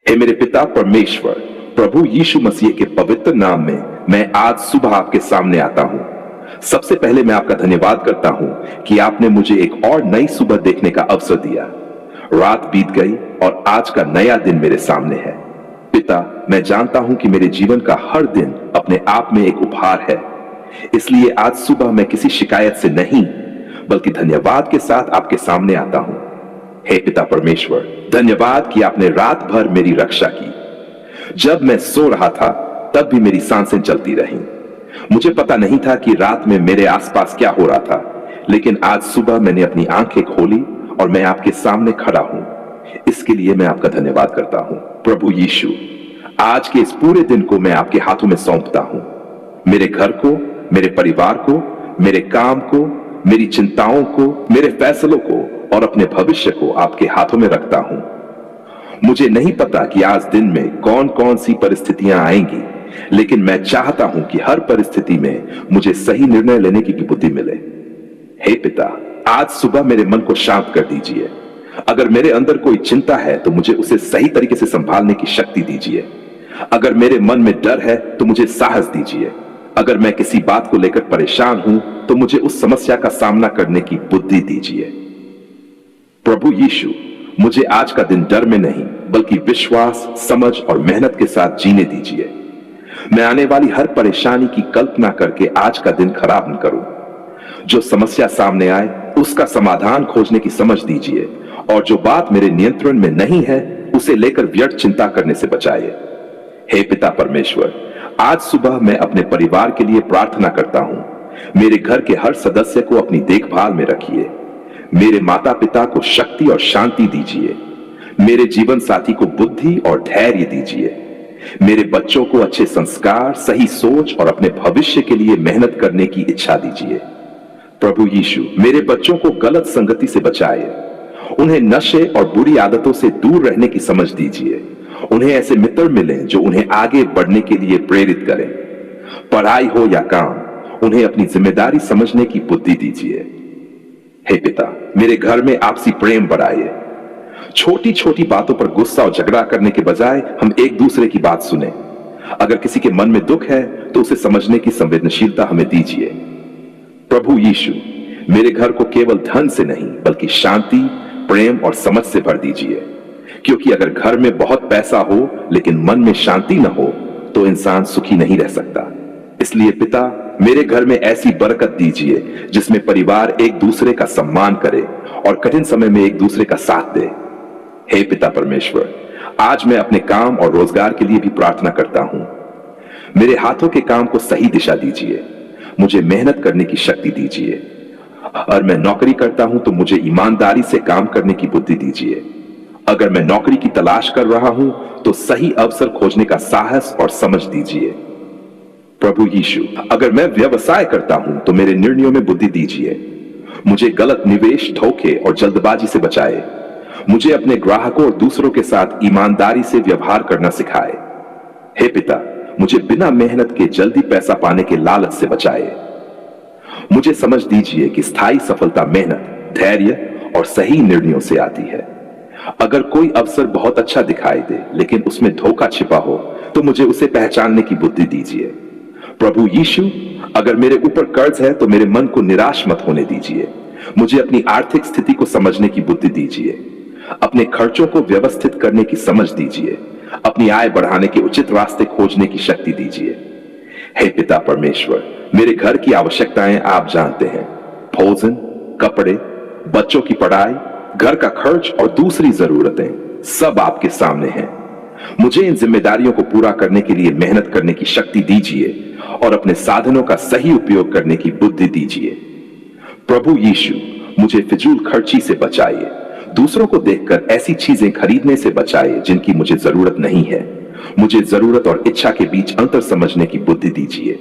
हे मेरे पिता परमेश्वर, प्रभु यीशु मसीह के पवित्र नाम में मैं आज सुबह आपके सामने आता हूं। सबसे पहले मैं आपका धन्यवाद करता हूं कि आपने मुझे एक और नई सुबह देखने का अवसर दिया। रात बीत गई और आज का नया दिन मेरे सामने है। पिता, मैं जानता हूं कि मेरे जीवन का हर दिन अपने आप में एक उपहार है, इसलिए आज सुबह मैं किसी शिकायत से नहीं बल्कि धन्यवाद के साथ आपके सामने आता हूं। हे पिता परमेश्वर, धन्यवाद कि आपने रात भर मेरी रक्षा की। जब मैं सो रहा था तब भी मेरी सांसें चलती रहीं। मुझे पता नहीं था कि रात में मेरे आसपास क्या हो रहा था, लेकिन आज सुबह मैंने अपनी आंखें खोली और मैं आपके सामने खड़ा हूं। इसके लिए मैं आपका धन्यवाद करता हूं। प्रभु यीशु, आज के इस पूरे दिन को मैं आपके हाथों में सौंपता हूं। मेरे घर को, मेरे परिवार को, मेरे काम को, मेरी चिंताओं को, मेरे फैसलों को और अपने भविष्य को आपके हाथों में रखता हूं। मुझे नहीं पता कि आज दिन में कौन कौन सी परिस्थितियां आएंगी, लेकिन मैं चाहता हूं कि हर परिस्थिति में मुझे सही निर्णय लेने की भी बुद्धि मिले। हे पिता, आज सुबह मेरे मन को शांत कर दीजिए। अगर मेरे अंदर कोई चिंता है तो मुझे उसे सही तरीके से संभालने की शक्ति दीजिए। अगर मेरे मन में डर है तो मुझे साहस दीजिए। अगर मैं किसी बात को लेकर परेशान हूं तो मुझे उस समस्या का सामना करने की बुद्धि दीजिए। प्रभु यीशु, मुझे आज का दिन डर में नहीं बल्कि विश्वास, समझ और मेहनत के साथ जीने दीजिए। मैं आने वाली हर परेशानी की कल्पना करके आज का दिन खराब न करूं। जो समस्या सामने आए उसका समाधान खोजने की समझ दीजिए और जो बात मेरे नियंत्रण में नहीं है उसे लेकर व्यर्थ चिंता करने से बचाइए। हे पिता परमेश्वर, आज सुबह मैं अपने परिवार के लिए प्रार्थना करता हूं। मेरे घर के हर सदस्य को अपनी देखभाल में रखिए। मेरे माता पिता को शक्ति और शांति दीजिए। मेरे जीवन साथी को बुद्धि और धैर्य दीजिए। मेरे बच्चों को अच्छे संस्कार, सही सोच और अपने भविष्य के लिए मेहनत करने की इच्छा दीजिए। प्रभु यीशु, मेरे बच्चों को गलत संगति से बचाए। उन्हें नशे और बुरी आदतों से दूर रहने की समझ दीजिए। उन्हें ऐसे मित्र मिलें जो उन्हें आगे बढ़ने के लिए प्रेरित करें। पढ़ाई हो या काम, उन्हें अपनी जिम्मेदारी समझने की बुद्धि दीजिए। हे पिता, मेरे घर में आपसी प्रेम बढ़ाइए। छोटी छोटी बातों पर गुस्सा और झगड़ा करने के बजाय हम एक दूसरे की बात सुने। अगर किसी के मन में दुख है तो उसे समझने की संवेदनशीलता हमें दीजिए। प्रभु यीशु, मेरे घर को केवल धन से नहीं बल्कि शांति, प्रेम और समझ से भर दीजिए, क्योंकि अगर घर में बहुत पैसा हो लेकिन मन में शांति न हो तो इंसान सुखी नहीं रह सकता। इसलिए पिता, मेरे घर में ऐसी बरकत दीजिए जिसमें परिवार एक दूसरे का सम्मान करे और कठिन समय में एक दूसरे का साथ दे। हे पिता परमेश्वर, आज मैं अपने काम और रोजगार के लिए भी प्रार्थना करता हूं। मेरे हाथों के काम को सही दिशा दीजिए। मुझे मेहनत करने की शक्ति दीजिए। और मैं नौकरी करता हूं तो मुझे ईमानदारी से काम करने की बुद्धि दीजिए। अगर मैं नौकरी की तलाश कर रहा हूं तो सही अवसर खोजने का साहस और समझ दीजिए। प्रभु यीशु, अगर मैं व्यवसाय करता हूं तो मेरे निर्णयों में बुद्धि दीजिए। मुझे गलत निवेश, धोखे और जल्दबाजी से बचाए। मुझे अपने ग्राहकों और दूसरों के साथ ईमानदारी से व्यवहार करना सिखाए। हे पिता, मुझे बिना मेहनत के जल्दी पैसा पाने के लालच से बचाए। मुझे समझ दीजिए कि स्थायी सफलता मेहनत, धैर्य और सही निर्णयों से आती है। अगर कोई अवसर बहुत अच्छा दिखाई दे लेकिन उसमें धोखा छिपा हो तो मुझे उसे पहचानने की बुद्धि दीजिए। प्रभु यीशु, अगर मेरे ऊपर कर्ज है तो मेरे मन को निराश मत होने दीजिए। मुझे अपनी आर्थिक स्थिति को समझने की बुद्धि दीजिए। अपने खर्चों को व्यवस्थित करने की समझ दीजिए। अपनी आय बढ़ाने के उचित रास्ते खोजने की शक्ति दीजिए। हे पिता परमेश्वर, मेरे घर की आवश्यकताएं आप जानते हैं। भोजन, कपड़े, बच्चों की पढ़ाई, घर का खर्च और दूसरी जरूरतें सब आपके सामने हैं। मुझे इन जिम्मेदारियों को पूरा करने के लिए मेहनत करने की शक्ति दीजिए और अपने साधनों का सही उपयोग करने की बुद्धि दीजिए। प्रभु यीशु, मुझे फिजूल खर्ची से बचाइए। दूसरों को देखकर ऐसी चीजें खरीदने से बचाइए जिनकी मुझे जरूरत नहीं है। मुझे जरूरत और इच्छा के बीच अंतर समझने की बुद्धि दीजिए।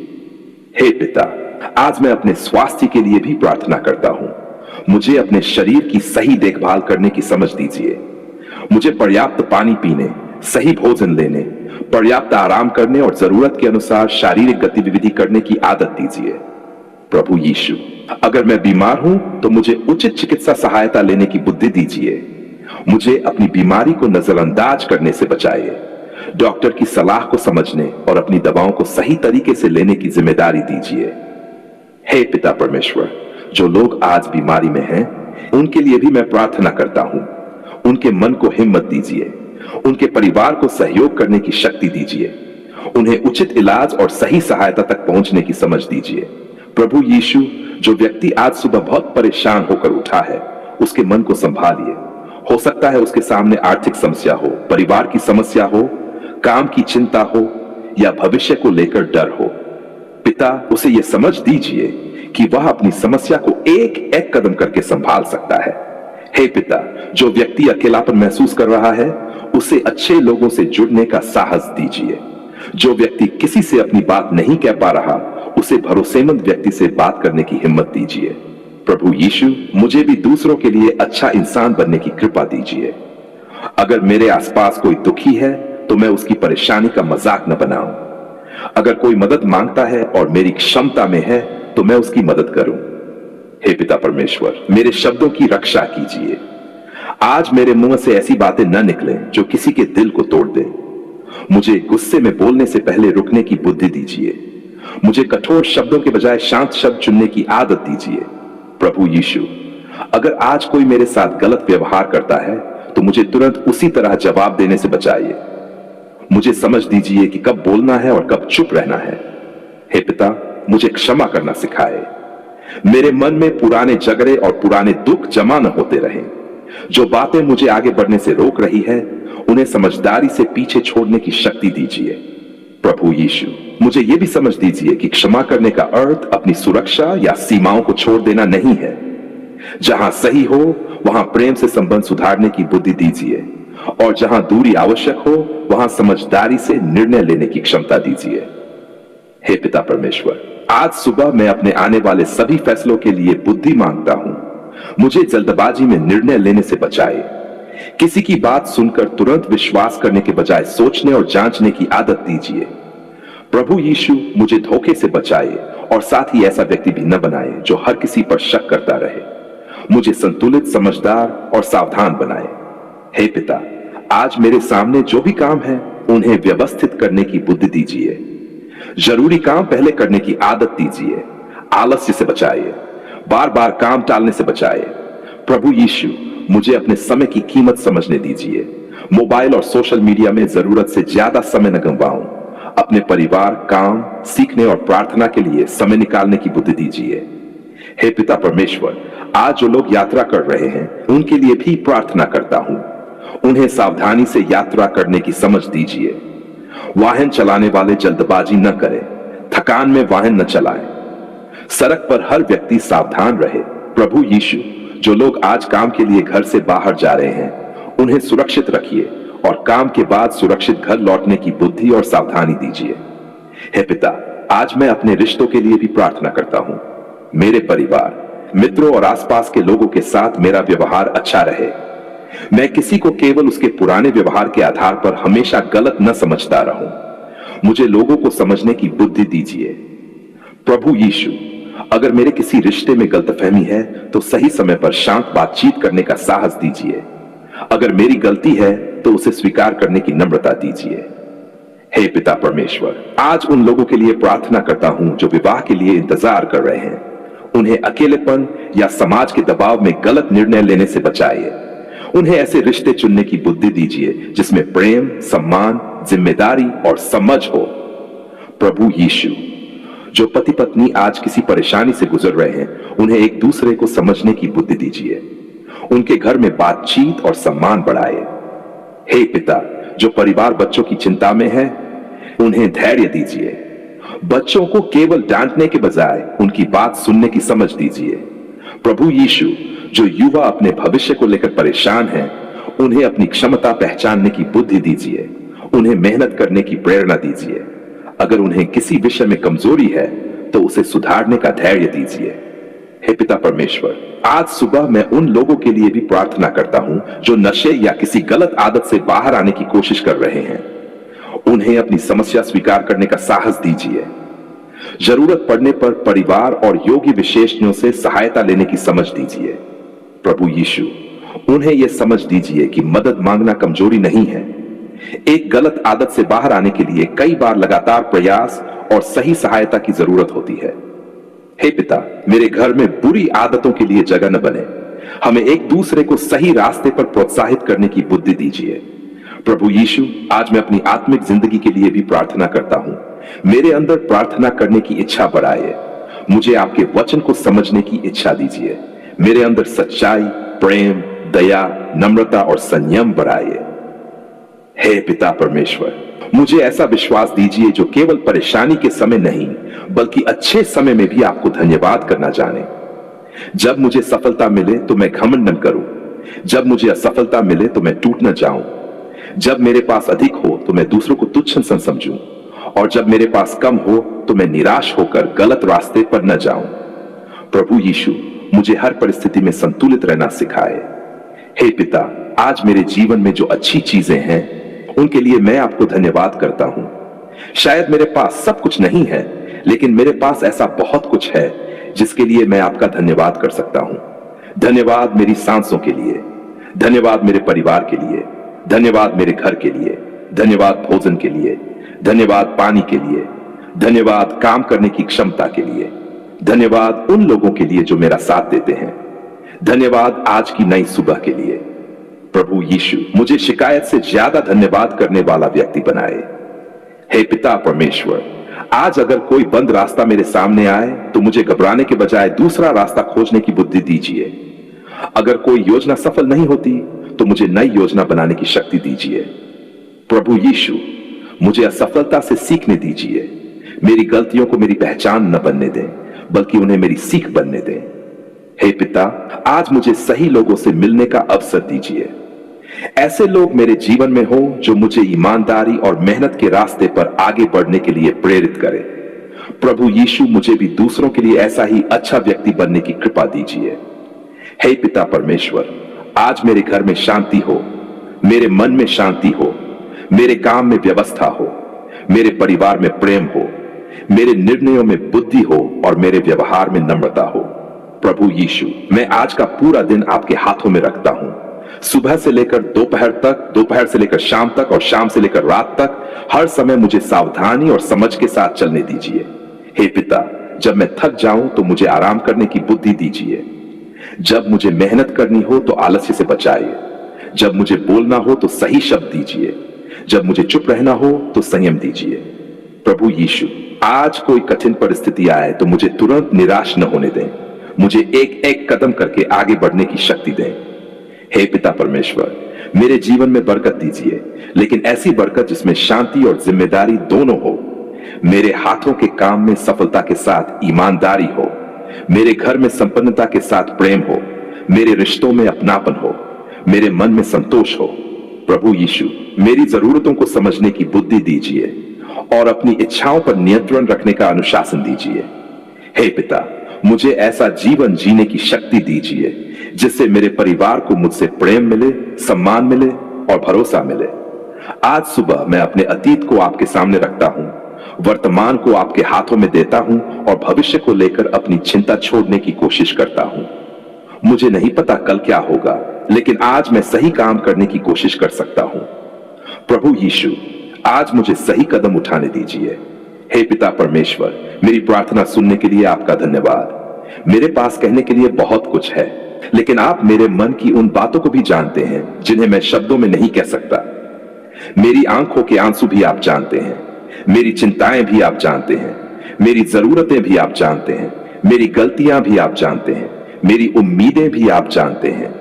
हे पिता, आज मैं अपने स्वास्थ्य के लिए भी प्रार्थना करता हूं। मुझे अपने शरीर की सही देखभाल करने की समझ दीजिए। मुझे पर्याप्त पानी पीने, सही भोजन लेने, पर्याप्त आराम करने और जरूरत के अनुसार शारीरिक गतिविधि करने की आदत दीजिए। प्रभु यीशु, अगर मैं बीमार हूं तो मुझे उचित चिकित्सा सहायता लेने की बुद्धि दीजिए। मुझे अपनी बीमारी को नजरअंदाज करने से बचाइए। डॉक्टर की सलाह को समझने और अपनी दवाओं को सही तरीके से लेने की जिम्मेदारी दीजिए। हे पिता परमेश्वर, जो लोग आज बीमारी में हैं, उनके लिए भी मैं प्रार्थना करता हूं। उनके मन को हिम्मत दीजिए, उनके परिवार को सहयोग करने की शक्ति दीजिए, उन्हें उचित इलाज और सही सहायता तक पहुंचने की समझ दीजिए। प्रभु यीशु, जो व्यक्ति आज सुबह बहुत परेशान होकर उठा है, उसके मन को संभालिए। हो सकता है उसके सामने आर्थिक समस्या हो, परिवार की समस्या हो, काम की चिंता हो या भविष्य को लेकर डर हो। पिता, उसे यह समझ दीजिए कि वह अपनी समस्या को एक एक कदम करके संभाल सकता है। हे पिता, जो व्यक्ति अकेलापन महसूस कर रहा है, उसे अच्छे लोगों से जुड़ने का साहस दीजिए। जो व्यक्ति किसी से अपनी बात नहीं कह पा रहा, उसे भरोसेमंद व्यक्ति से बात करने की हिम्मत दीजिए। प्रभु यीशु, मुझे भी दूसरों के लिए अच्छा इंसान बनने की कृपा दीजिए। अगर मेरे आसपास कोई दुखी है तो मैं उसकी परेशानी का मजाक न बनाऊं। अगर कोई मदद मांगता है और मेरी क्षमता में है तो मैं उसकी मदद करूं। हे पिता परमेश्वर, मेरे शब्दों की रक्षा कीजिए। आज मेरे मुंह से ऐसी बातें न निकलें जो किसी के दिल को तोड़ दें। मुझे गुस्से में बोलने से पहले रुकने की बुद्धि दीजिए। मुझे कठोर शब्दों के बजाय शांत शब्द चुनने की आदत दीजिए। प्रभु यीशु, अगर आज कोई मेरे साथ गलत व्यवहार करता है तो मुझे तुरंत उसी तरह जवाब देने से बचाइए। मुझे समझ दीजिए कि कब बोलना है और कब चुप रहना है। हे पिता, मुझे क्षमा करना सिखाए। मेरे मन में पुराने झगड़े और पुराने दुख जमा न होते रहें। जो बातें मुझे आगे बढ़ने से रोक रही है, उन्हें समझदारी से पीछे छोड़ने की शक्ति दीजिए। प्रभु यीशु, मुझे यह भी समझ दीजिए कि क्षमा करने का अर्थ अपनी सुरक्षा या सीमाओं को छोड़ देना नहीं है। जहां सही हो वहां प्रेम से संबंध सुधारने की बुद्धि दीजिए, और जहां दूरी आवश्यक हो वहां समझदारी से निर्णय लेने की क्षमता दीजिए। हे पिता परमेश्वर, आज सुबह मैं अपने आने वाले सभी फैसलों के लिए बुद्धि मांगता हूं। मुझे जल्दबाजी में निर्णय लेने से बचाए। किसी की बात सुनकर तुरंत विश्वास करने के बजाय सोचने और जांचने की आदत दीजिए। प्रभु यीशु, मुझे धोखे से बचाए और साथ ही ऐसा व्यक्ति भी न बनाए जो हर किसी पर शक करता रहे। मुझे संतुलित, समझदार और सावधान बनाए। हे पिता, आज मेरे सामने जो भी काम है उन्हें व्यवस्थित करने की बुद्धि दीजिए। जरूरी काम पहले करने की आदत दीजिए। आलस्य से बचाइए, बार बार काम टालने से बचाइए। प्रभु यीशु, मुझे अपने समय की कीमत समझने दीजिए। मोबाइल और सोशल मीडिया में जरूरत से ज्यादा समय न गंवाऊं। अपने परिवार, काम, सीखने और प्रार्थना के लिए समय निकालने की बुद्धि दीजिए। हे पिता परमेश्वर, आज जो लोग यात्रा कर रहे हैं उनके लिए भी प्रार्थना करता हूं। उन्हें सावधानी से यात्रा करने की समझ दीजिए। वाहन चलाने वाले जल्दबाजी न करें, थकान में वाहन न चलाएं। सड़क पर हर व्यक्ति सावधान रहे। प्रभु यीशु, जो लोग आज काम के लिए घर से बाहर जा रहे हैं उन्हें सुरक्षित रखिए और काम के बाद सुरक्षित घर लौटने की बुद्धि और सावधानी दीजिए। हे पिता, आज मैं अपने रिश्तों के लिए भी प्रार्थना करता हूं। मेरे परिवार, मित्रों और आसपास के लोगों के साथ मेरा व्यवहार अच्छा रहे। मैं किसी को केवल उसके पुराने व्यवहार के आधार पर हमेशा गलत न समझता रहूं। मुझे लोगों को समझने की बुद्धि दीजिए। प्रभु यीशु, अगर मेरे किसी रिश्ते में गलतफहमी है तो सही समय पर शांत बातचीत करने का साहस दीजिए। अगर मेरी गलती है तो उसे स्वीकार करने की नम्रता दीजिए। हे पिता परमेश्वर, आज उन लोगों के लिए प्रार्थना करता हूं जो विवाह के लिए इंतजार कर रहे हैं। उन्हें अकेलेपन या समाज के दबाव में गलत निर्णय लेने से बचाइए। उन्हें ऐसे रिश्ते चुनने की बुद्धि दीजिए जिसमें प्रेम, सम्मान, जिम्मेदारी और समझ हो। प्रभु यीशु, जो पति पत्नी आज किसी परेशानी से गुजर रहे हैं उन्हें एक दूसरे को समझने की बुद्धि दीजिए। उनके घर में बातचीत और सम्मान बढ़ाए। हे पिता, जो परिवार बच्चों की चिंता में है उन्हें धैर्य दीजिए। बच्चों को केवल डांटने के बजाय उनकी बात सुनने की समझ दीजिए। प्रभु यीशु, जो युवा अपने भविष्य को लेकर परेशान हैं, उन्हें अपनी क्षमता पहचानने की बुद्धि दीजिए। उन्हें मेहनत करने की प्रेरणा दीजिए। अगर उन्हें किसी विषय में कमजोरी है तो उसे सुधारने का धैर्य दीजिए। हे पिता परमेश्वर, आज सुबह मैं उन लोगों के लिए भी प्रार्थना करता हूं जो नशे या किसी गलत आदत से बाहर आने की कोशिश कर रहे हैं। उन्हें अपनी समस्या स्वीकार करने का साहस दीजिए। जरूरत पड़ने पर परिवार और योग्य विशेषज्ञों से सहायता लेने की समझ दीजिए। प्रभु यीशु, उन्हें यह समझ दीजिए कि मदद मांगना कमजोरी नहीं है। एक गलत आदत से बाहर आने के लिए कई बार लगातार प्रयास और सही सहायता की जरूरत होती है। हे पिता, मेरे घर में बुरी आदतों के लिए जगह न बने। हमें एक दूसरे को सही रास्ते पर प्रोत्साहित करने की बुद्धि दीजिए। प्रभु यीशु, आज मैं अपनी आत्मिक जिंदगी के लिए भी प्रार्थना करता हूं। मेरे अंदर प्रार्थना करने की इच्छा बढ़ाइए। मुझे आपके वचन को समझने की इच्छा दीजिए। मेरे अंदर सच्चाई, प्रेम, दया, नम्रता और संयम बढ़ाइए। हे पिता परमेश्वर, मुझे ऐसा विश्वास दीजिए जो केवल परेशानी के समय नहीं बल्कि अच्छे समय में भी आपको धन्यवाद करना जाने। जब मुझे सफलता मिले तो मैं घमंड न करूं। जब मुझे असफलता मिले तो मैं टूट न जाऊं। जब मेरे पास अधिक हो तो मैं दूसरों को तुच्छ न समझूं, और जब मेरे पास कम हो तो मैं निराश होकर गलत रास्ते पर न जाऊं। प्रभु यीशु, मुझे हर परिस्थिति में संतुलित रहना सिखाए। हे पिता, आज मेरे जीवन में जो अच्छी चीजें हैं उनके लिए मैं आपको धन्यवाद करता हूं। शायद मेरे पास सब कुछ नहीं है, लेकिन मेरे पास ऐसा बहुत कुछ है जिसके लिए मैं आपका धन्यवाद कर सकता हूं। धन्यवाद मेरी सांसों के लिए, धन्यवाद मेरे परिवार के लिए, धन्यवाद मेरे घर के लिए, धन्यवाद भोजन के लिए, धन्यवाद पानी के लिए, धन्यवाद काम करने की क्षमता के लिए, धन्यवाद उन लोगों के लिए जो मेरा साथ देते हैं, धन्यवाद आज की नई सुबह के लिए। प्रभु यीशु, मुझे शिकायत से ज्यादा धन्यवाद करने वाला व्यक्ति बनाए। हे पिता परमेश्वर, आज अगर कोई बंद रास्ता मेरे सामने आए तो मुझे घबराने के बजाय दूसरा रास्ता खोजने की बुद्धि दीजिए। अगर कोई योजना सफल नहीं होती तो मुझे नई योजना बनाने की शक्ति दीजिए। प्रभु यीशु, मुझे असफलता से सीखने दीजिए। मेरी गलतियों को मेरी पहचान न बनने दें, बल्कि उन्हें मेरी सीख बनने दें। हे पिता, आज मुझे सही लोगों से मिलने का अवसर दीजिए। ऐसे लोग मेरे जीवन में हो जो मुझे ईमानदारी और मेहनत के रास्ते पर आगे बढ़ने के लिए प्रेरित करे। प्रभु यीशु, मुझे भी दूसरों के लिए ऐसा ही अच्छा व्यक्ति बनने की कृपा दीजिए। हे पिता परमेश्वर, आज मेरे घर में शांति हो, मेरे मन में शांति हो, मेरे काम में व्यवस्था हो, मेरे परिवार में प्रेम हो, मेरे निर्णयों में बुद्धि हो और मेरे व्यवहार में नम्रता हो। प्रभु यीशु, मैं आज का पूरा दिन आपके हाथों में रखता हूं। सुबह से लेकर दोपहर तक, दोपहर से लेकर शाम तक और शाम से लेकर रात तक, हर समय मुझे सावधानी और समझ के साथ चलने दीजिए। हे पिता, जब मैं थक जाऊं तो मुझे आराम करने की बुद्धि दीजिए। जब मुझे मेहनत करनी हो तो आलस्य से बचाइए। जब मुझे बोलना हो तो सही शब्द दीजिए। जब मुझे चुप रहना हो तो संयम दीजिए। प्रभु यीशु, आज कोई कठिन परिस्थिति आए तो मुझे तुरंत निराश न होने दें। मुझे एक एक कदम करके आगे बढ़ने की शक्ति दें। हे पिता परमेश्वर, मेरे जीवन में बरकत दीजिए, लेकिन ऐसी बरकत जिसमें शांति और जिम्मेदारी दोनों हो। मेरे हाथों के काम में सफलता के साथ ईमानदारी हो, मेरे घर में संपन्नता के साथ प्रेम हो, मेरे रिश्तों में अपनापन हो, मेरे मन में संतोष हो। प्रभु यीशु, मेरी जरूरतों को समझने की बुद्धि दीजिए और अपनी इच्छाओं पर नियंत्रण रखने का अनुशासन दीजिए। हे पिता, मुझे ऐसा जीवन जीने की शक्ति दीजिए जिससे मेरे परिवार को मुझसे प्रेम मिले, सम्मान मिले और भरोसा मिले। आज सुबह मैं अपने अतीत को आपके सामने रखता हूं, वर्तमान को आपके हाथों में देता हूं और भविष्य को लेकर अपनी चिंता छोड़ने की कोशिश करता हूं। मुझे नहीं पता कल क्या होगा, लेकिन आज मैं सही काम करने की कोशिश कर सकता हूं। प्रभु यीशु, आज मुझे सही कदम उठाने दीजिए। हे पिता परमेश्वर, मेरी प्रार्थना सुनने के लिए आपका धन्यवाद। मेरे पास कहने के लिए बहुत कुछ है, लेकिन आप मेरे मन की उन बातों को भी जानते हैं जिन्हें मैं शब्दों में नहीं कह सकता। मेरी आंखों के आंसू भी आप जानते हैं, मेरी चिंताएं भी आप जानते हैं, मेरी जरूरतें भी आप जानते हैं, मेरी गलतियां भी आप जानते हैं, मेरी उम्मीदें भी आप जानते हैं।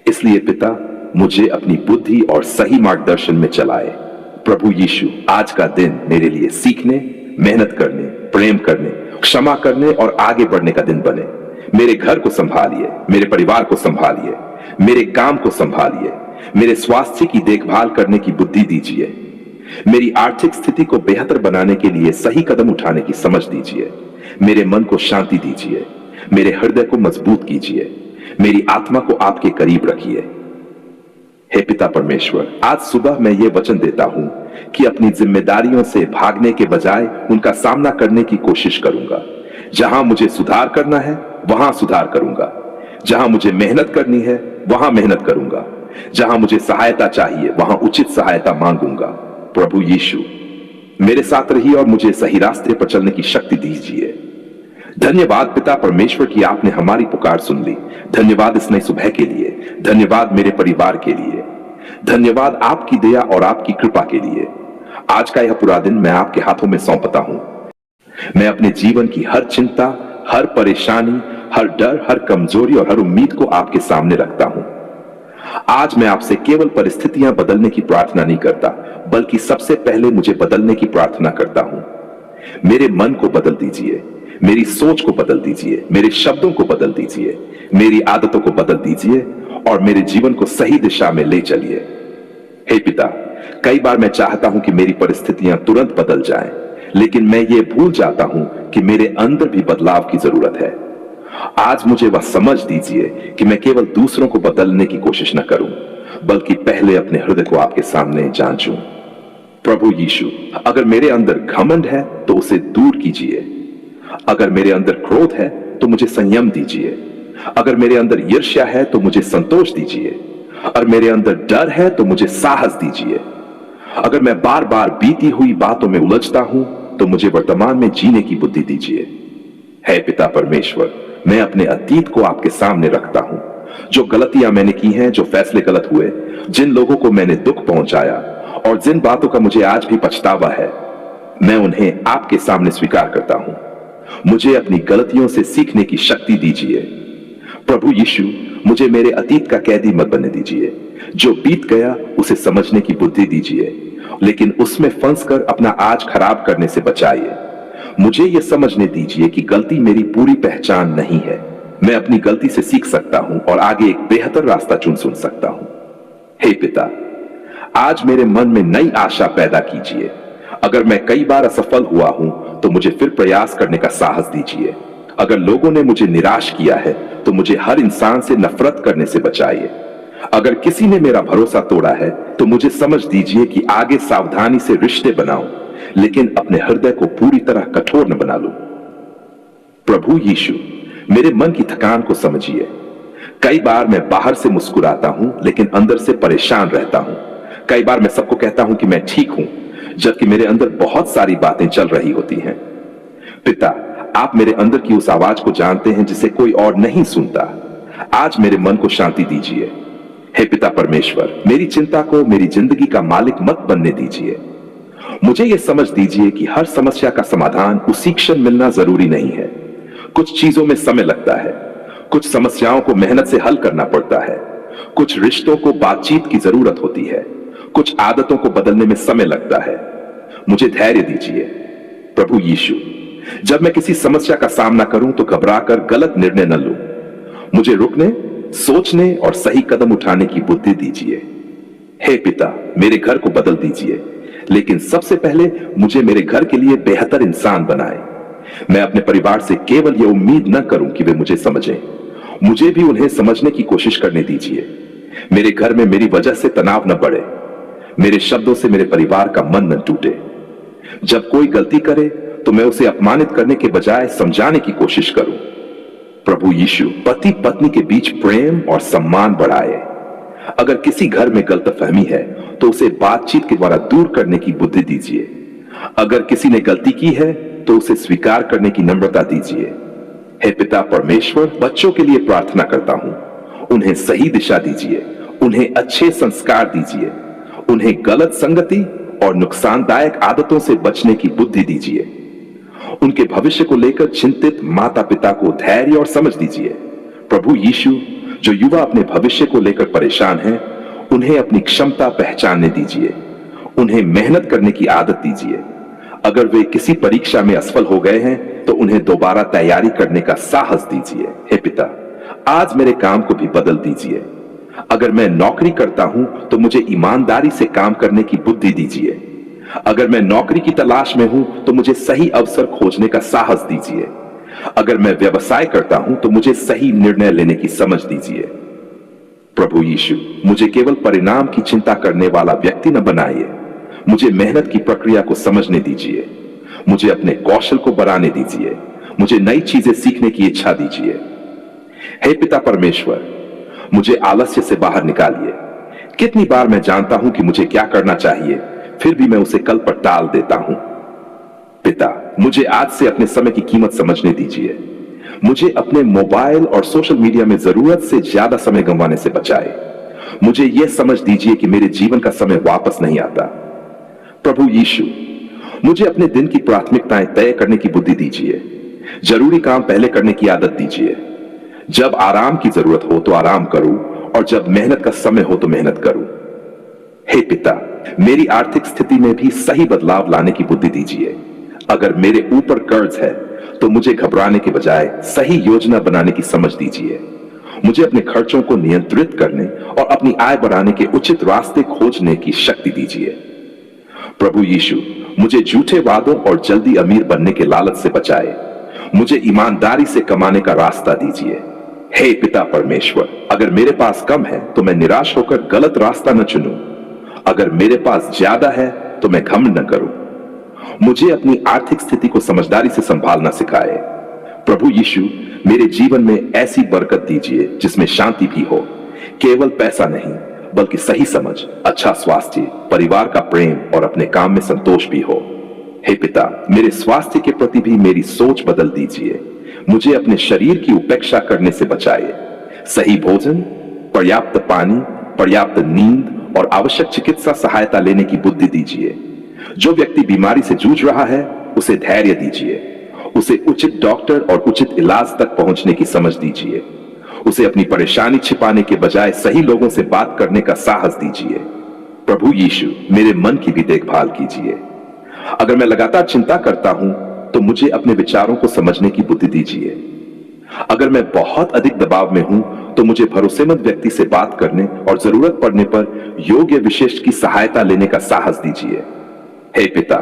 इसलिए पिता, मुझे अपनी बुद्धि और सही मार्गदर्शन में चलाए। प्रभु यीशु, आज का दिन मेरे लिए सीखने, मेहनत करने, प्रेम करने, क्षमा करने और आगे बढ़ने का दिन बने। मेरे घर को संभालिए, मेरे परिवार को संभालिए, मेरे काम को संभालिए, मेरे स्वास्थ्य की देखभाल करने की बुद्धि दीजिए। मेरी आर्थिक स्थिति को बेहतर बनाने के लिए सही कदम उठाने की समझ दीजिए। मेरे मन को शांति दीजिए, मेरे हृदय को मजबूत कीजिए, मेरी आत्मा को आपके करीब रखिए। हे पिता परमेश्वर, आज सुबह मैं ये वचन देता हूं कि अपनी जिम्मेदारियों से भागने के बजाय उनका सामना करने की कोशिश करूंगा। जहां मुझे सुधार करना है वहां सुधार करूंगा, जहां मुझे मेहनत करनी है वहां मेहनत करूंगा, जहां मुझे सहायता चाहिए वहां उचित सहायता मांगूंगा। प्रभु यीशु, मेरे साथ रहिए और मुझे सही रास्ते पर चलने की शक्ति दीजिए। धन्यवाद पिता परमेश्वर कि आपने हमारी पुकार सुन ली। धन्यवाद इस नई सुबह के लिए, धन्यवाद मेरे परिवार के लिए, धन्यवाद आपकी दया और आपकी कृपा के लिए। आज का यह पूरा दिन मैं आपके हाथों में सौंपता हूं। मैं अपने जीवन की हर चिंता, हर परेशानी, हर डर, हर कमजोरी और हर उम्मीद को आपके सामने रखता हूं। आज मैं आपसे केवल परिस्थितियां बदलने की प्रार्थना नहीं करता, बल्कि सबसे पहले मुझे बदलने की प्रार्थना करता हूं। मेरे मन को बदल दीजिए, मेरी सोच को बदल दीजिए, मेरे शब्दों को बदल दीजिए, मेरी आदतों को बदल दीजिए और मेरे जीवन को सही दिशा में ले चलिए। हे पिता, कई बार मैं चाहता हूं कि मेरी परिस्थितियां तुरंत बदल जाएं, लेकिन मैं ये भूल जाता हूं कि मेरे अंदर भी बदलाव की जरूरत है। आज मुझे वह समझ दीजिए कि मैं केवल दूसरों को बदलने की कोशिश न करूं, बल्कि पहले अपने हृदय को आपके सामने जांचूं। प्रभु यीशु, अगर मेरे अंदर घमंड है तो उसे दूर कीजिए। अगर मेरे अंदर क्रोध है तो मुझे संयम दीजिए। अगर मेरे अंदर ईर्ष्या है तो मुझे संतोष दीजिए। अगर मेरे अंदर डर है तो मुझे साहस दीजिए। अगर मैं बार बार बीती हुई बातों में उलझता हूं तो मुझे वर्तमान में जीने की बुद्धि दीजिए। हे पिता परमेश्वर, मैं अपने अतीत को आपके सामने रखता हूं। जो गलतियां मैंने की हैं, जो फैसले गलत हुए, जिन लोगों को मैंने दुख पहुंचाया और जिन बातों का मुझे आज भी पछतावा है, मैं उन्हें आपके सामने स्वीकार करता हूं। मुझे अपनी गलतियों से सीखने की शक्ति दीजिए। प्रभु यीशु, मुझे मेरे अतीत का कैदी मत बनने दीजिए। जो बीत गया उसे समझने की बुद्धि दीजिए, लेकिन उसमें फंसकर अपना आज खराब करने से बचाइए। मुझे यह समझने दीजिए कि गलती मेरी पूरी पहचान नहीं है। मैं अपनी गलती से सीख सकता हूं और आगे एक बेहतर रास्ता चुन सकता हूं। हे पिता, आज मेरे मन में नई आशा पैदा कीजिए। अगर मैं कई बार असफल हुआ हूं तो मुझे फिर प्रयास करने का साहस दीजिए। अगर लोगों ने मुझे निराश किया है तो मुझे हर इंसान से नफरत करने से बचाइए। अगर किसी ने मेरा भरोसा तोड़ा है तो मुझे समझ दीजिए कि आगे सावधानी से रिश्ते बनाऊं, लेकिन अपने हृदय को पूरी तरह कठोर न बना लूं। प्रभु यीशु, मेरे मन की थकान को समझिए। कई बार मैं बाहर से मुस्कुराता हूं लेकिन अंदर से परेशान रहता हूं। कई बार मैं सबको कहता हूं कि मैं ठीक हूं, जबकि मेरे अंदर बहुत सारी बातें चल रही होती हैं। पिता, आप मेरे अंदर की उस आवाज को जानते हैं जिसे कोई और नहीं सुनता। आज मेरे मन को शांति दीजिए। हे पिता परमेश्वर, मेरी चिंता को मेरी जिंदगी का मालिक मत बनने दीजिए। मुझे यह समझ दीजिए कि हर समस्या का समाधान उसी क्षण मिलना जरूरी नहीं है। कुछ चीजों में समय लगता है, कुछ समस्याओं को मेहनत से हल करना पड़ता है, कुछ रिश्तों को बातचीत की जरूरत होती है, कुछ आदतों को बदलने में समय लगता है। मुझे धैर्य दीजिए। प्रभु यीशु, जब मैं किसी समस्या का सामना करूं तो घबराकर गलत निर्णय न लूं। मुझे रुकने, सोचने और सही कदम उठाने की बुद्धि दीजिए। हे पिता, मेरे घर को बदल दीजिए, लेकिन सबसे पहले मुझे मेरे घर के लिए बेहतर इंसान बनाए। मैं अपने परिवार से केवल यह उम्मीद न करूं कि वे मुझे समझें, मुझे भी उन्हें समझने की कोशिश करने दीजिए। मेरे घर में मेरी वजह से तनाव न बढ़े, मेरे शब्दों से मेरे परिवार का मन न टूटे। जब कोई गलती करे तो मैं उसे अपमानित करने के बजाय समझाने की कोशिश करूं। प्रभु यीशु, पति पत्नी के बीच प्रेम और सम्मान बढ़ाए। अगर किसी घर में गलतफहमी है तो उसे बातचीत के द्वारा दूर करने की बुद्धि दीजिए। अगर किसी ने गलती की है तो उसे स्वीकार करने की नम्रता दीजिए। हे पिता परमेश्वर, बच्चों के लिए प्रार्थना करता हूं। उन्हें सही दिशा दीजिए, उन्हें अच्छे संस्कार दीजिए, उन्हें गलत संगति और नुकसानदायक आदतों से बचने की बुद्धि दीजिए। उनके भविष्य को लेकर चिंतित माता पिता को धैर्य और समझ दीजिए। प्रभु यीशु, जो युवा अपने भविष्य को लेकर परेशान हैं, उन्हें अपनी क्षमता पहचानने दीजिए, उन्हें मेहनत करने की आदत दीजिए। अगर वे किसी परीक्षा में असफल हो गए हैं तो उन्हें दोबारा तैयारी करने का साहस दीजिए। हे पिता, आज मेरे काम को भी बदल दीजिए। अगर मैं नौकरी करता हूं तो मुझे ईमानदारी से काम करने की बुद्धि दीजिए। अगर मैं नौकरी की तलाश में हूं तो मुझे सही अवसर खोजने का साहस दीजिए। अगर मैं व्यवसाय करता हूं तो मुझे सही निर्णय लेने की समझ दीजिए। प्रभु यीशु, मुझे केवल परिणाम की चिंता करने वाला व्यक्ति न बनाइए। मुझे मेहनत की प्रक्रिया को समझने दीजिए। मुझे अपने कौशल को बढ़ाने दीजिए। मुझे नई चीजें सीखने की इच्छा दीजिए। हे पिता परमेश्वर, मुझे आलस्य से बाहर निकालिए। कितनी बार मैं जानता हूं कि मुझे क्या करना चाहिए, फिर भी मैं उसे कल पर टाल देता हूं। पिता, मुझे आज से अपने समय की कीमत समझने दीजिए। मुझे अपने मोबाइल और सोशल मीडिया में जरूरत से ज्यादा समय गंवाने से बचाए। मुझे यह समझ दीजिए कि मेरे जीवन का समय वापस नहीं आता। प्रभु यीशु, मुझे अपने दिन की प्राथमिकताएं तय करने की बुद्धि दीजिए। जरूरी काम पहले करने की आदत दीजिए। जब आराम की जरूरत हो तो आराम करूं और जब मेहनत का समय हो तो मेहनत करूं। हे पिता, मेरी आर्थिक स्थिति में भी सही बदलाव लाने की बुद्धि दीजिए। अगर मेरे ऊपर कर्ज है तो मुझे घबराने के बजाय सही योजना बनाने की समझ दीजिए। मुझे अपने खर्चों को नियंत्रित करने और अपनी आय बढ़ाने के उचित रास्ते खोजने की शक्ति दीजिए। प्रभु यीशु, मुझे झूठे वादों और जल्दी अमीर बनने के लालच से बचाए। मुझे ईमानदारी से कमाने का रास्ता दीजिए। हे पिता परमेश्वर, अगर मेरे पास कम है तो मैं निराश होकर गलत रास्ता न चुनूं। अगर मेरे पास ज्यादा है तो मैं घमंड न करूं। मुझे अपनी आर्थिक स्थिति को समझदारी से संभालना सिखाए। प्रभु यीशु, मेरे जीवन में ऐसी बरकत दीजिए जिसमें शांति भी हो। केवल पैसा नहीं, बल्कि सही समझ, अच्छा स्वास्थ्य, परिवार का प्रेम और अपने काम में संतोष भी हो। हे पिता, मेरे स्वास्थ्य के प्रति भी मेरी सोच बदल दीजिए। मुझे अपने शरीर की उपेक्षा करने से बचाए। सही भोजन, पर्याप्त पानी, पर्याप्त नींद और आवश्यक चिकित्सा सहायता लेने की बुद्धि दीजिए। जो व्यक्ति बीमारी से जूझ रहा है उसे धैर्य दीजिए। उसे उचित डॉक्टर और उचित इलाज तक पहुंचने की समझ दीजिए। उसे अपनी परेशानी छिपाने के बजाय सही लोगों से बात करने का साहस दीजिए। प्रभु यीशु, मेरे मन की भी देखभाल कीजिए। अगर मैं लगातार चिंता करता हूं तो मुझे अपने विचारों को समझने की बुद्धि दीजिए। अगर मैं बहुत अधिक दबाव में हूं तो मुझे भरोसेमंद व्यक्ति से बात करने और जरूरत पड़ने पर योग्य विशेषज्ञ की सहायता लेने का साहस दीजिए। हे पिता,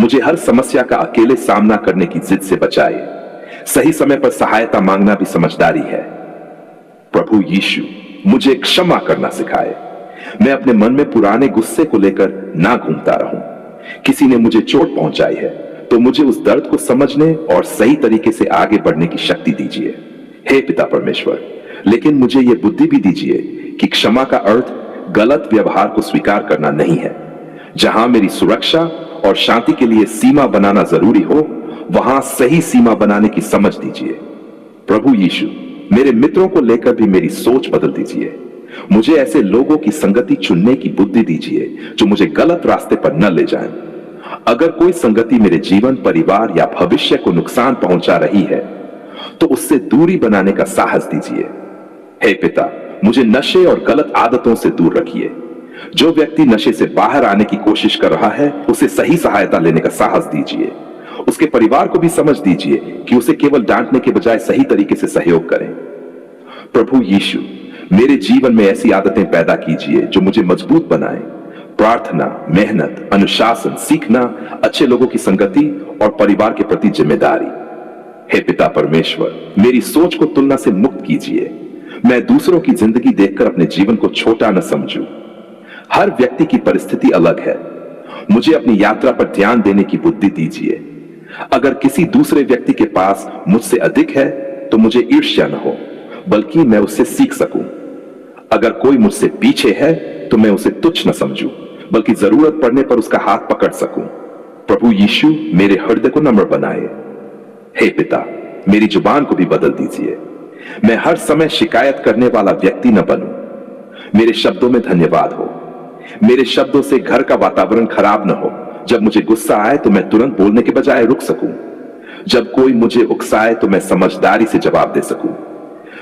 मुझे हर समस्या का अकेले सामना करने की जिद से बचाए। सही समय पर सहायता मांगना भी समझदारी है। प्रभु यीशु, मुझे क्षमा करना सिखाए। मैं अपने मन में पुराने गुस्से को लेकर ना घूमता रहूं। किसी ने मुझे चोट पहुंचाई है तो मुझे उस दर्द को समझने और सही तरीके से आगे बढ़ने की शक्ति दीजिए। हे पिता परमेश्वर, लेकिन मुझे यह बुद्धि भी दीजिए कि क्षमा का अर्थ गलत व्यवहार को स्वीकार करना नहीं है। जहां मेरी सुरक्षा और शांति के लिए सीमा बनाना जरूरी हो, वहां सही सीमा बनाने की समझ दीजिए। प्रभु यीशु, मेरे मित्रों को लेकर भी मेरी सोच बदल दीजिए। मुझे ऐसे लोगों की संगति चुनने की बुद्धि दीजिए जो मुझे गलत रास्ते पर न ले जाएं। अगर कोई संगति मेरे जीवन, परिवार या भविष्य को नुकसान पहुंचा रही है तो उससे दूरी बनाने का साहस दीजिए। हे पिता, मुझे नशे और गलत आदतों से दूर रखिए। जो व्यक्ति नशे से बाहर आने की कोशिश कर रहा है उसे सही सहायता लेने का साहस दीजिए। उसके परिवार को भी समझ दीजिए कि उसे केवल डांटने के बजाय सही तरीके से सहयोग करें। प्रभु यीशु, मेरे जीवन में ऐसी आदतें पैदा कीजिए जो मुझे मजबूत बनाए। प्रार्थना, मेहनत, अनुशासन, सीखना, अच्छे लोगों की संगति और परिवार के प्रति जिम्मेदारी। हे पिता परमेश्वर, मेरी सोच को तुलना से मुक्त कीजिए। मैं दूसरों की जिंदगी देखकर अपने जीवन को छोटा न समझूं। हर व्यक्ति की परिस्थिति अलग है। मुझे अपनी यात्रा पर ध्यान देने की बुद्धि दीजिए। अगर किसी दूसरे व्यक्ति के पास मुझसे अधिक है तो मुझे ईर्ष्या न हो, बल्कि मैं उससे सीख सकूं। अगर कोई मुझसे पीछे है तो मैं उसे तुच्छ न समझूं, बल्कि जरूरत पड़ने पर उसका हाथ पकड़ सकूं। प्रभु यीशु, मेरे हृदय को नम्र बनाए। हे पिता, मेरी जुबान को भी बदल दीजिए। मैं हर समय शिकायत करने वाला व्यक्ति न बनूं। मेरे शब्दों में धन्यवाद हो। मेरे शब्दों से घर का वातावरण खराब न हो। जब मुझे गुस्सा आए तो मैं तुरंत बोलने के बजाय रुक सकूं। जब कोई मुझे उकसाए तो मैं समझदारी से जवाब दे सकूं।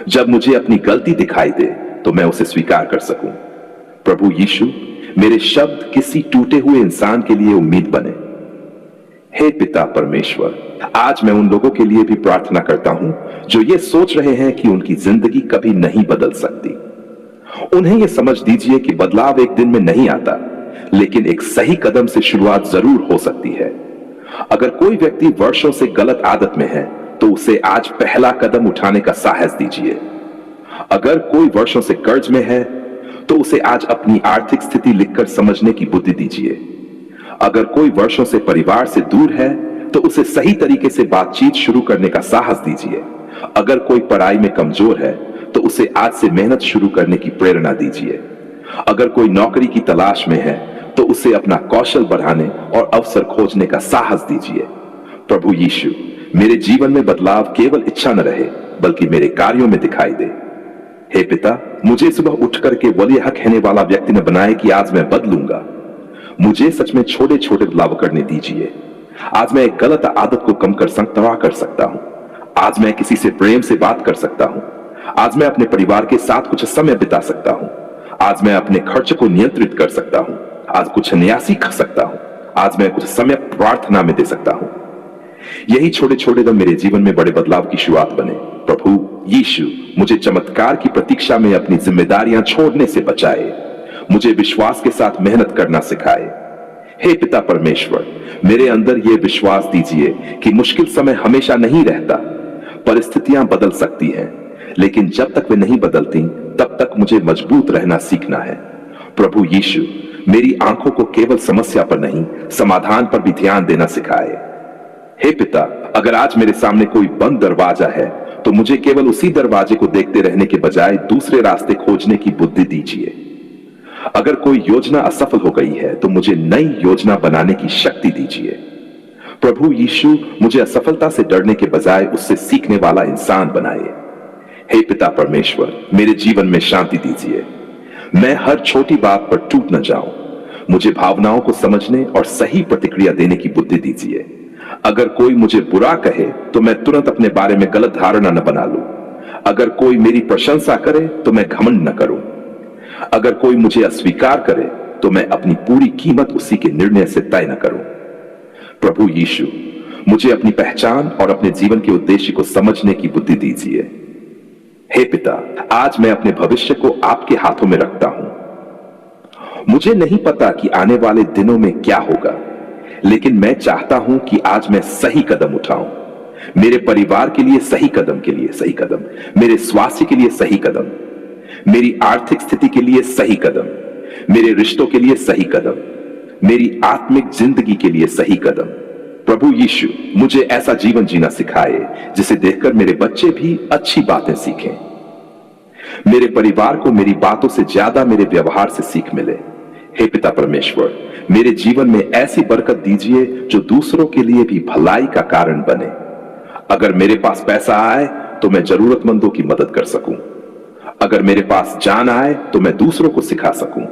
जब मुझे अपनी गलती दिखाई दे तो मैं उसे स्वीकार कर सकूं। प्रभु यीशु, मेरे शब्द किसी टूटे हुए इंसान के लिए उम्मीद बने। हे पिता परमेश्वर, आज मैं उन लोगों के लिए भी प्रार्थना करता हूं जो ये सोच रहे हैं कि उनकी जिंदगी कभी नहीं बदल सकती। उन्हें यह समझ दीजिए कि बदलाव एक दिन में नहीं आता, लेकिन एक सही कदम से शुरुआत जरूर हो सकती है। अगर कोई व्यक्ति वर्षों से गलत आदत में है तो उसे आज पहला कदम उठाने का साहस दीजिए। अगर कोई वर्षों से कर्ज में है तो उसे आज अपनी आर्थिक स्थिति लिखकर समझने की बुद्धि दीजिए। अगर कोई वर्षों से परिवार से दूर है तो उसे सही तरीके से बातचीत शुरू करने का साहस दीजिए। अगर कोई पढ़ाई में कमजोर है तो उसे आज से मेहनत शुरू करने की प्रेरणा दीजिए। अगर कोई नौकरी की तलाश में है तो उसे अपना कौशल बढ़ाने और अवसर खोजने का साहस दीजिए। प्रभु यीशु, मेरे जीवन में बदलाव केवल इच्छा न रहे बल्कि मेरे कार्यों में दिखाई दे। हे पिता, मुझे सुबह उठ करके वली हक कहने वाला व्यक्ति न बनाए कि आज मैं बदलूंगा। मुझे सच में छोटे छोटे बदलाव करने दीजिए। आज मैं एक गलत आदत को कम कर सकता हूं। आज मैं किसी से प्रेम से बात कर सकता हूं। आज मैं अपने परिवार के साथ कुछ समय बिता सकता हूं। आज मैं अपने खर्च को नियंत्रित कर सकता हूं। आज कुछ नया सीख सकता हूं। आज मैं कुछ समय प्रार्थना में दे सकता हूं। यही छोटे छोटे कदम मेरे जीवन में बड़े बदलाव की शुरुआत बने। प्रभु यीशु, मुझे चमत्कार की प्रतीक्षा में अपनी जिम्मेदारियां छोड़ने से बचाए। मुझे विश्वास के साथ मेहनत करना सिखाए। हे पिता परमेश्वर, मेरे अंदर यह विश्वास दीजिए कि मुश्किल समय हमेशा नहीं रहता। परिस्थितियां बदल सकती हैं, लेकिन जब तक वे नहीं बदलती तब तक मुझे मजबूत रहना सीखना है। प्रभु यीशु, मेरी आंखों को केवल समस्या पर नहीं, समाधान पर भी ध्यान देना सिखाए। हे पिता, अगर आज मेरे सामने कोई बंद दरवाजा है तो मुझे केवल उसी दरवाजे को देखते रहने के बजाय दूसरे रास्ते खोजने की बुद्धि दीजिए। अगर कोई योजना असफल हो गई है तो मुझे नई योजना बनाने की शक्ति दीजिए। प्रभु यीशु, मुझे असफलता से डरने के बजाय उससे सीखने वाला इंसान बनाए। हे पिता परमेश्वर, मेरे जीवन में शांति दीजिए। मैं हर छोटी बात पर टूट न जाऊं। मुझे भावनाओं को समझने और सही प्रतिक्रिया देने की बुद्धि दीजिए। अगर कोई मुझे बुरा कहे तो मैं तुरंत अपने बारे में गलत धारणा न बना लूं। अगर कोई मेरी प्रशंसा करे तो मैं घमंड न करूं। अगर कोई मुझे अस्वीकार करे तो मैं अपनी पूरी कीमत उसी के निर्णय से तय न करूं। प्रभु यीशु, मुझे अपनी पहचान और अपने जीवन के उद्देश्य को समझने की बुद्धि दीजिए। हे पिता, आज मैं अपने भविष्य को आपके हाथों में रखता हूं। मुझे नहीं पता कि आने वाले दिनों में क्या होगा, लेकिन मैं चाहता हूं कि आज मैं सही कदम उठाऊं। मेरे परिवार के लिए सही कदम, मेरे स्वास्थ्य के लिए सही कदम, मेरी आर्थिक स्थिति के लिए सही कदम, मेरे रिश्तों के लिए सही कदम, मेरी आत्मिक जिंदगी के लिए सही कदम। प्रभु यीशु, मुझे ऐसा जीवन जीना सिखाए जिसे देखकर मेरे बच्चे भी अच्छी बातें सीखें। मेरे परिवार को मेरी बातों से ज्यादा मेरे व्यवहार से सीख मिले। हे पिता परमेश्वर, मेरे जीवन में ऐसी बरकत दीजिए जो दूसरों के लिए भी भलाई का कारण बने। अगर मेरे पास पैसा आए तो मैं जरूरतमंदों की मदद कर सकूं। अगर मेरे पास जान आए तो मैं दूसरों को सिखा सकूं।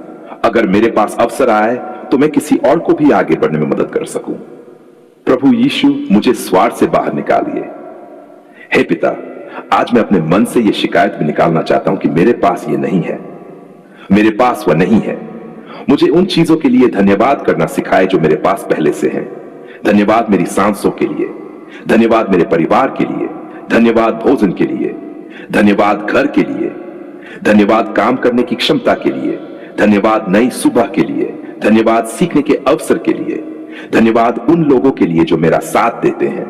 अगर मेरे पास अवसर आए तो मैं किसी और को भी आगे बढ़ने में मदद कर सकूं। प्रभु यीशु, मुझे स्वार्थ से बाहर निकालिए। हे पिता, आज मैं अपने मन से यह शिकायत भी निकालना चाहता हूं कि मेरे पास यह नहीं है, मेरे पास वह नहीं है। मुझे उन चीजों के लिए धन्यवाद करना सिखाए जो मेरे पास पहले से हैं। धन्यवाद मेरी सांसों के लिए, धन्यवाद मेरे परिवार के लिए, धन्यवाद भोजन के लिए, धन्यवाद घर के लिए, धन्यवाद काम करने की क्षमता के लिए, धन्यवाद नई सुबह के लिए, धन्यवाद सीखने के अवसर के लिए, धन्यवाद उन लोगों के लिए जो मेरा साथ देते हैं,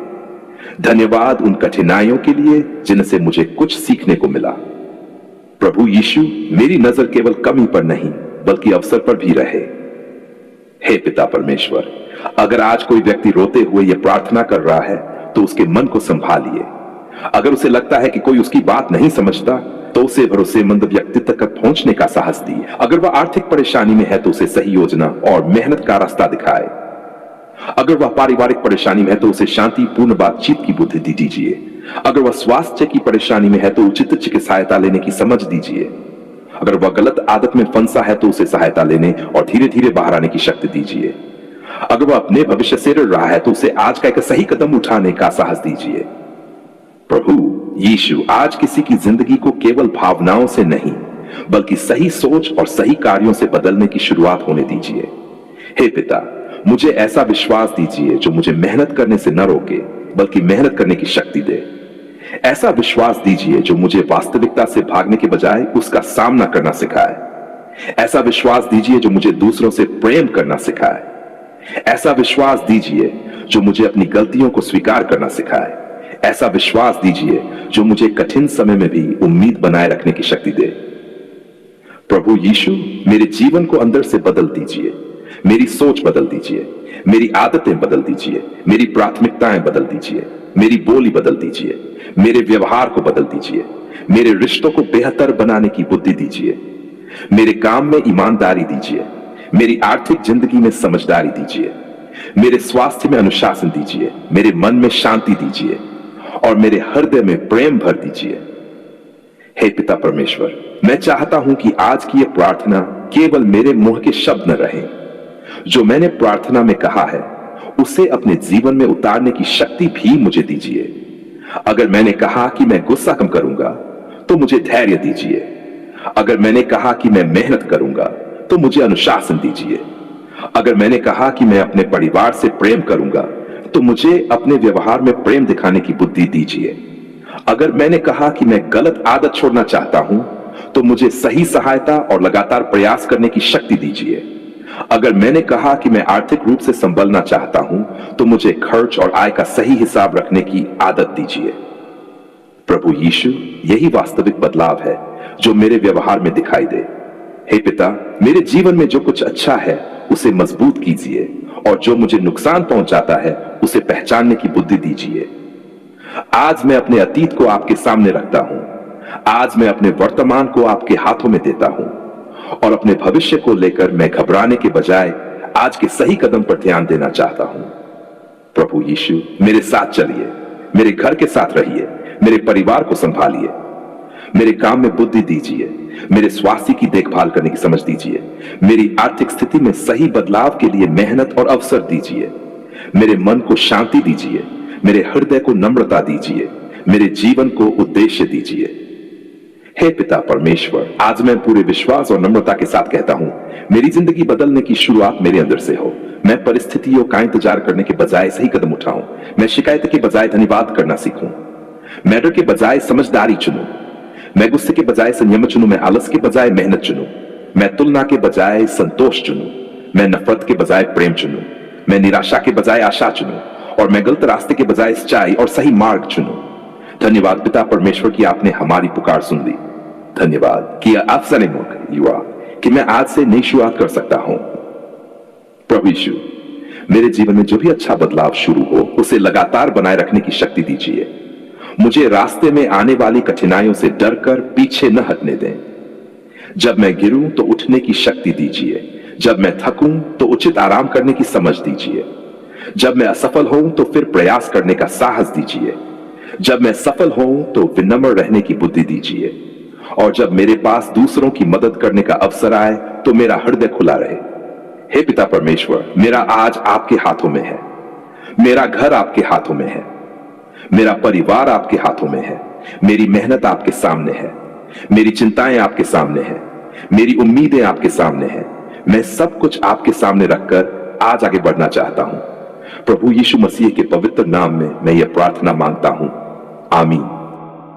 धन्यवाद उन कठिनाइयों के लिए जिनसे मुझे कुछ सीखने को मिला। प्रभु यीशु, मेरी नजर केवल कमी पर नहीं बल्कि अवसर पर भी रहे। हे पिता परमेश्वर, अगर आज कोई व्यक्ति रोते हुए यह प्रार्थना कर रहा है तो उसके मन को संभालिए। अगर उसे लगता है कि कोई उसकी बात नहीं समझता तो उसे भरोसेमंद व्यक्ति तक पहुंचने का साहस दिए। अगर वह आर्थिक परेशानी में है तो उसे सही योजना और मेहनत का रास्ता दिखाए। अगर वह पारिवारिक परेशानी में है तो उसे शांतिपूर्ण बातचीत की बुद्धि दीजिए। अगर वह स्वास्थ्य की परेशानी में है तो उचित चिकित्सा सहायता लेने की समझ दीजिए। अगर वह गलत आदत में फंसा है तो उसे सहायता लेने और धीरे धीरे बाहर आने की शक्ति दीजिए। अगर वह अपने भविष्य से डर रहा है तो उसे आज का एक सही कदम उठाने का साहस दीजिए। प्रभु यीशु, आज किसी की जिंदगी को केवल भावनाओं से नहीं बल्कि सही सोच और सही कार्यों से बदलने की शुरुआत होने दीजिए। हे पिता, मुझे ऐसा विश्वास दीजिए जो मुझे मेहनत करने से न रोके बल्कि मेहनत करने की शक्ति दे। ऐसा विश्वास दीजिए जो मुझे वास्तविकता से भागने के बजाय उसका सामना करना सिखाए। ऐसा विश्वास दीजिए जो मुझे दूसरों से प्रेम करना सिखाए। ऐसा विश्वास दीजिए जो मुझे अपनी गलतियों को स्वीकार करना सिखाए। ऐसा विश्वास दीजिए जो मुझे कठिन समय में भी उम्मीद बनाए रखने की शक्ति दे। प्रभु यीशु, मेरे जीवन को अंदर से बदल दीजिए। मेरी सोच बदल दीजिए, मेरी आदतें बदल दीजिए, मेरी प्राथमिकताएं बदल दीजिए, मेरी बोली बदल दीजिए, मेरे व्यवहार को बदल दीजिए, मेरे रिश्तों को बेहतर बनाने की बुद्धि दीजिए, मेरे काम में ईमानदारी दीजिए, मेरी आर्थिक जिंदगी में समझदारी दीजिए, मेरे स्वास्थ्य में अनुशासन दीजिए, मेरे मन में शांति दीजिए और मेरे हृदय में प्रेम भर दीजिए। हे पिता परमेश्वर, मैं चाहता हूं कि आज की यह प्रार्थना केवल मेरे मुंह के शब्द न रहे। जो मैंने प्रार्थना में कहा है उसे अपने जीवन में उतारने की शक्ति भी मुझे दीजिए। अगर मैंने कहा कि मैं गुस्सा कम करूंगा तो मुझे धैर्य दीजिए। अगर मैंने कहा कि मैं मेहनत करूंगा तो मुझे अनुशासन दीजिए। अगर मैंने कहा कि मैं अपने परिवार से प्रेम करूंगा तो मुझे अपने व्यवहार में प्रेम दिखाने की बुद्धि दीजिए। अगर मैंने कहा कि मैं गलत आदत छोड़ना चाहता हूं तो मुझे सही सहायता और लगातार प्रयास करने की शक्ति दीजिए। अगर मैंने कहा कि मैं आर्थिक रूप से संभलना चाहता हूं तो मुझे खर्च और आय का सही हिसाब रखने की आदत दीजिए। प्रभु यीशु, यही वास्तविक बदलाव है जो मेरे व्यवहार में दिखाई दे। हे पिता, मेरे जीवन में जो कुछ अच्छा है उसे मजबूत कीजिए और जो मुझे नुकसान पहुंचाता है उसे पहचानने की बुद्धि दीजिए। आज मैं अपने अतीत को आपके सामने रखता हूं। आज मैं अपने वर्तमान को आपके हाथों में देता हूं और अपने भविष्य को लेकर मैं घबराने के बजाय आज के सही कदम पर ध्यान देना चाहता हूं। प्रभु यीशु, मेरे साथ चलिए, मेरे घर के साथ रहिए, मेरे परिवार को संभालिए, मेरे काम में बुद्धि दीजिए, मेरे स्वास्थ्य की देखभाल करने की समझ दीजिए, मेरी आर्थिक स्थिति में सही बदलाव के लिए मेहनत और अवसर दीजिए, मेरे मन को शांति दीजिए, मेरे हृदय को नम्रता दीजिए, मेरे जीवन को उद्देश्य दीजिए। हे पिता परमेश्वर, आज मैं पूरे विश्वास और नम्रता के साथ कहता हूं, मेरी जिंदगी बदलने की शुरुआत मेरे अंदर से हो। मैं परिस्थितियों का इंतजार करने के बजाय सही कदम उठाऊं। मैं शिकायत के बजाय धन्यवाद करना सीखूं। मैं डर के बजाय समझदारी चुनूं। मैं गुस्से के बजाय संयम चुनूं। मैं आलस के बजाय मेहनत चुनूं। मैं तुलना के बजाय संतोष चुनूं। मैं नफरत के बजाय प्रेम चुनूं। मैं निराशा के बजाय आशा चुनूं और मैं गलत रास्ते के बजाय सच्चाई और सही मार्ग चुनूं। धन्यवाद पिता परमेश्वर कि आपने हमारी पुकार सुन ली। धन्यवाद कि अफसर युवा कि मैं आज से नई शुरुआत कर सकता हूं। प्रभु यीशु, मेरे जीवन में जो भी अच्छा बदलाव शुरू हो उसे लगातार बनाए रखने की शक्ति दीजिए। मुझे रास्ते में आने वाली कठिनाइयों से डरकर पीछे न हटने दें। जब मैं गिरूं तो उठने की शक्ति दीजिए। जब मैं थकूं तो उचित आराम करने की समझ दीजिए। जब मैं असफल हूं तो फिर प्रयास करने का साहस दीजिए। जब मैं सफल हूं तो विनम्र रहने की बुद्धि दीजिए और जब मेरे पास दूसरों की मदद करने का अवसर आए तो मेरा हृदय खुला रहे। हे पिता परमेश्वर, मेरा आज आपके हाथों में है। मेरा घर आपके हाथों में है। मेरा परिवार आपके हाथों में है। मेरी मेहनत आपके सामने है। मेरी चिंताएं आपके सामने हैं। मेरी उम्मीदें आपके सामने हैं। मैं सब कुछ आपके सामने रखकर आज आगे बढ़ना चाहता हूं। प्रभु यीशु मसीह के पवित्र नाम में मैं यह प्रार्थना मांगता हूं। आमीन।